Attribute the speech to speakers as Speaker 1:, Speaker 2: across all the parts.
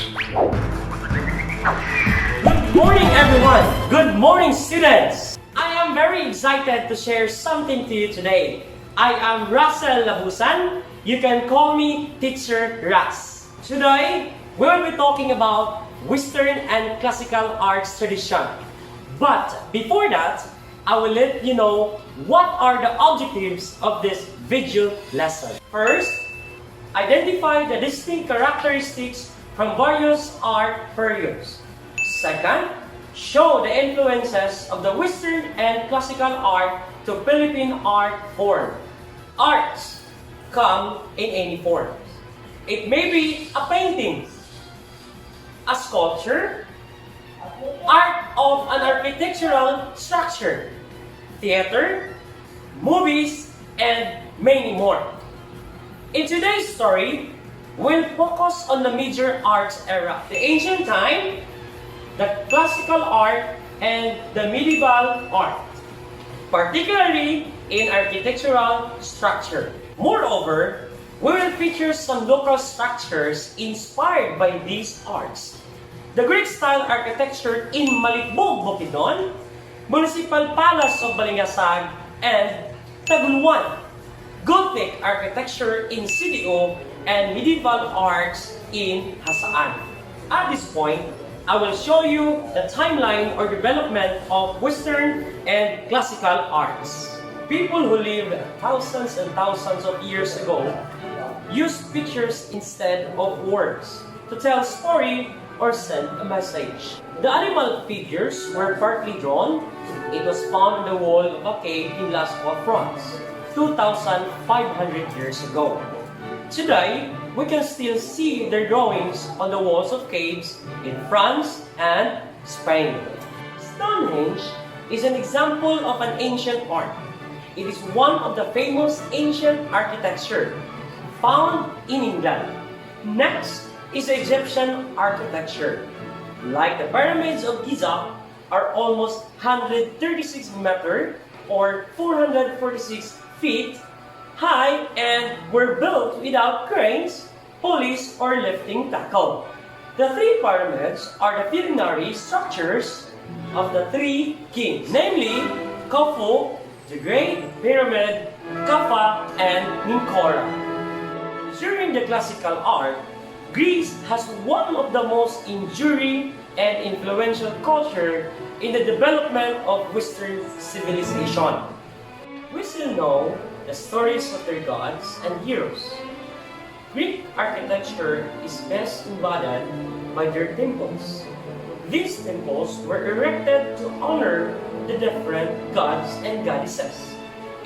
Speaker 1: Good morning, everyone! Good morning, students! I am very excited to share something to you today. I am Russell Labusan. You can call me Teacher Russ. Today, we will be talking about Western and classical arts tradition. But before that, I will let you know what are the objectives of this video lesson. First, identify the distinct characteristics from various art periods. Second, show the influences of the Western and classical art to Philippine art form. Arts come in any form. It may be a painting, a sculpture, art of an architectural structure, theater, movies, and many more. In today's story, we'll focus on the major arts era, the ancient time, the classical art, and the medieval art, particularly in architectural structure. Moreover, we will feature some local structures inspired by these arts. The Greek-style architecture in Malibog, Bukidnon, Municipal Palace of Balingasag, and Taguluan, Gothic architecture in CDO, and medieval arts in Hasaan. At this point, I will show you the timeline or development of Western and classical arts. People who lived thousands and thousands of years ago used pictures instead of words to tell a story or send a message. The animal figures were partly drawn. It was found in the wall of a cave in Lascaux, France, 2,500 years ago. Today, we can still see their drawings on the walls of caves in France and Spain. Stonehenge is an example of an ancient art. It is one of the famous ancient architecture found in England. Next is Egyptian architecture. Like the pyramids of Giza, are almost 136 meters or 446 feet high and were built without cranes, pulleys, or lifting tackle. The three pyramids are the funerary structures of the three kings, namely Khufu, the Great Pyramid, Kaffa, and Ninkora. During the classical art, Greece has one of the most enduring and influential culture in the development of Western civilization. We still know the stories of their gods and heroes. Greek architecture is best embodied by their temples. These temples were erected to honor the different gods and goddesses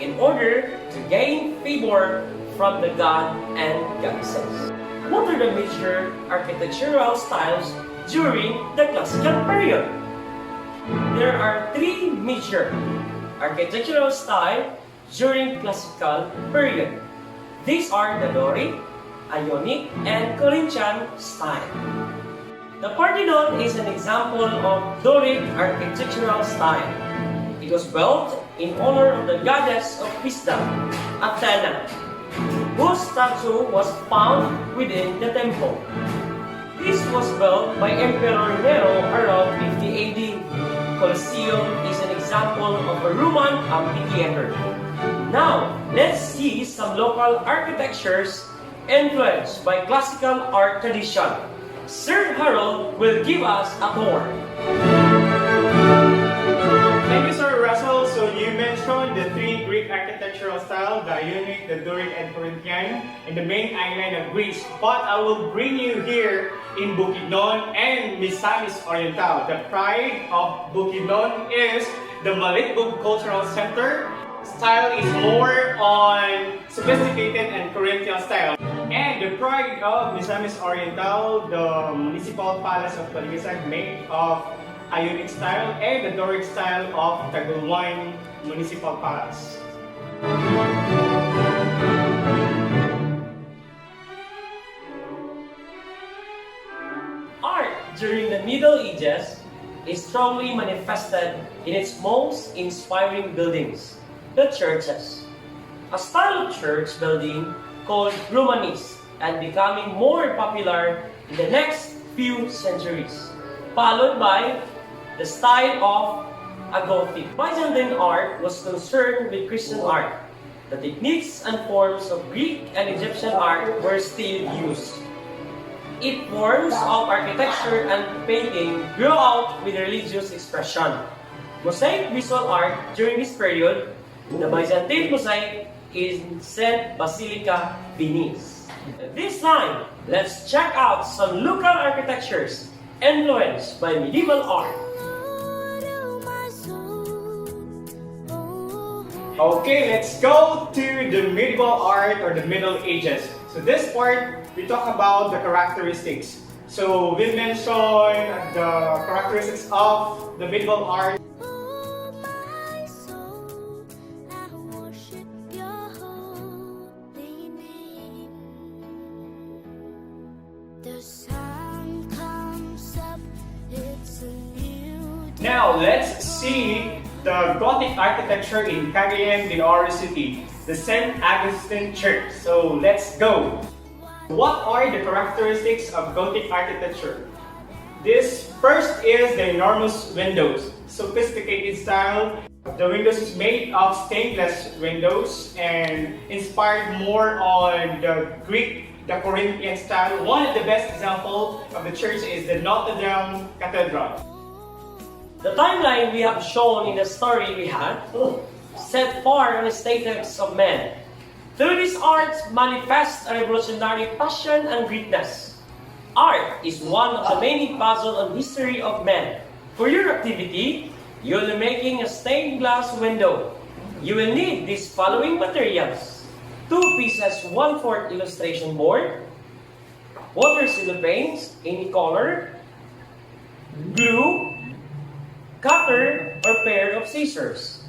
Speaker 1: in order to gain favor from the god and goddesses. What are the major architectural styles during the classical period? There are three major architectural styles during classical period. These are the Doric, Ionic, and Corinthian style. The Parthenon is an example of Doric architectural style. It was built in honor of the goddess of wisdom, Athena, whose statue was found within the temple. This was built by Emperor Nero around 50 AD. Colosseum is an example of a Roman amphitheater. Now, let's see some local architectures influenced by classical art tradition. Sir Harold will give us a tour.
Speaker 2: Thank you, Sir Russell. So you mentioned the three Greek architectural styles, the Ionic, the Doric, and Corinthian, in the main island of Greece. But I will bring you here in Bukidnon and Misamis Oriental. The pride of Bukidnon is the Malitbog Cultural Center. Style is more on sophisticated and Corinthian style. And the pride of Misamis Oriental, the Municipal Palace of Balingasag, made of Ionic style, and the Doric style of Taguluan Municipal Palace.
Speaker 1: Art during the Middle Ages is strongly manifested in its most inspiring buildings, the churches. A style of church building called Romanesque and becoming more popular in the next few centuries, followed by the style of a Gothic. Byzantine art was concerned with Christian art. The techniques and forms of Greek and Egyptian art were still used. Its forms of architecture and painting grew out with religious expression. Mosaic visual art during this period, the Byzantine mosaic in St. Basilica, Venice. This time, let's check out some local architectures influenced by medieval art.
Speaker 2: Okay, let's go to the medieval art or the Middle Ages. So this part, we talk about the characteristics. So we mentioned the characteristics of the medieval art. Now let's see the Gothic architecture in Cagayan de Oro City, the St. Augustine Church. So let's go. What are the characteristics of Gothic architecture? This first is the enormous windows, sophisticated style. The windows is made of stained glass windows and inspired more on the Greek, the Corinthian style. One of the best examples of the church is the Notre Dame Cathedral.
Speaker 1: The timeline we have shown in the story we had set forth on the status of men. Through these arts manifest a revolutionary passion and greatness. Art is one of the many puzzles on history of men. For your activity, you will be making a stained glass window. You will need these following materials: 2 pieces 1/4 illustration board, water cellophane, any color, glue, cutter, or pair of scissors.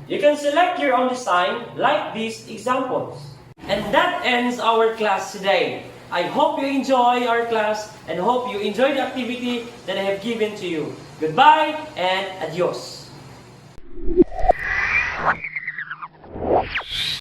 Speaker 1: You can select your own design like these examples. And that ends our class today. I hope you enjoy our class and hope you enjoy the activity that I have given to you. Goodbye and adios.